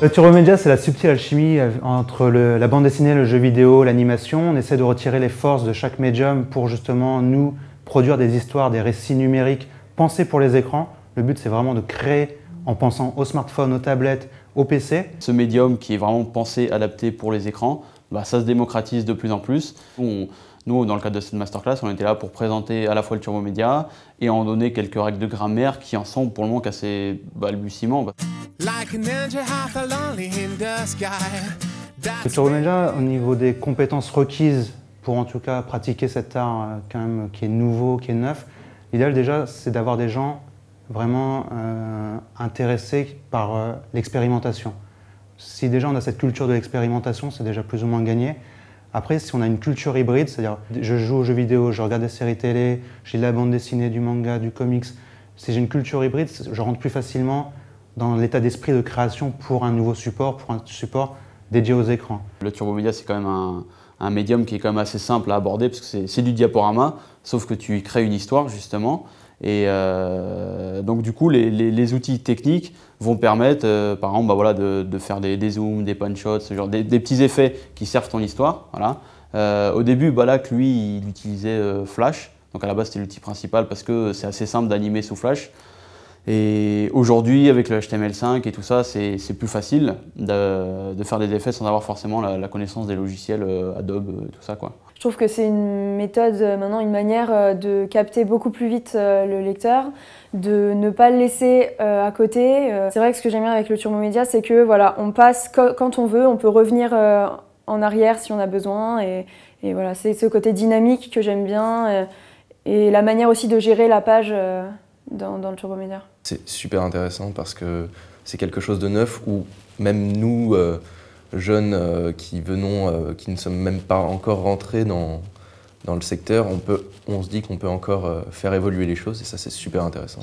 Le Turbo Media, c'est la subtile alchimie entre la bande dessinée, le jeu vidéo, l'animation. On essaie de retirer les forces de chaque médium pour justement nous produire des histoires, des récits numériques pensés pour les écrans. Le but, c'est vraiment de créer en pensant au smartphone, aux tablettes, au PC. Ce médium qui est vraiment pensé, adapté pour les écrans, ça se démocratise de plus en plus. Nous, dans le cadre de cette masterclass, on était là pour présenter à la fois le Turbo Media et en donner quelques règles de grammaire qui en sont pour le moment qu'assez balbutiements. Le Turbo Media, au niveau des compétences requises pour en tout cas pratiquer cet art quand même, qui est nouveau, qui est neuf, l'idéal déjà, c'est d'avoir des gens vraiment intéressés par l'expérimentation. Si déjà on a cette culture de l'expérimentation, c'est déjà plus ou moins gagné. Après, si on a une culture hybride, c'est-à-dire je joue aux jeux vidéo, je regarde des séries télé, j'ai de la bande dessinée, du manga, du comics, si j'ai une culture hybride, je rentre plus facilement dans l'état d'esprit de création pour un nouveau support, pour un support dédié aux écrans. Le Turbo Media, c'est quand même un médium qui est quand même assez simple à aborder parce que c'est du diaporama, sauf que tu y crées une histoire justement. Et donc du coup, les outils techniques vont permettre, par exemple, de faire des zooms, des punch-shots, ce genre des petits effets qui servent ton histoire. Voilà. Au début, Balak, lui, il utilisait Flash. Donc à la base, c'était l'outil principal parce que c'est assez simple d'animer sous Flash. Et aujourd'hui, avec le HTML5 et tout ça, c'est plus facile de faire des effets sans avoir forcément la connaissance des logiciels Adobe, tout ça, quoi. Je trouve que c'est une méthode, maintenant une manière de capter beaucoup plus vite le lecteur, de ne pas le laisser à côté. C'est vrai que ce que j'aime bien avec le Turbo Media, c'est que voilà, on passe quand on veut, on peut revenir en arrière si on a besoin. Et voilà, c'est ce côté dynamique que j'aime bien et la manière aussi de gérer la page dans le Turbo Media. C'est super intéressant parce que c'est quelque chose de neuf où même nous, jeunes qui ne sommes même pas encore rentrés dans le secteur, on se dit qu'on peut encore faire évoluer les choses et ça c'est super intéressant.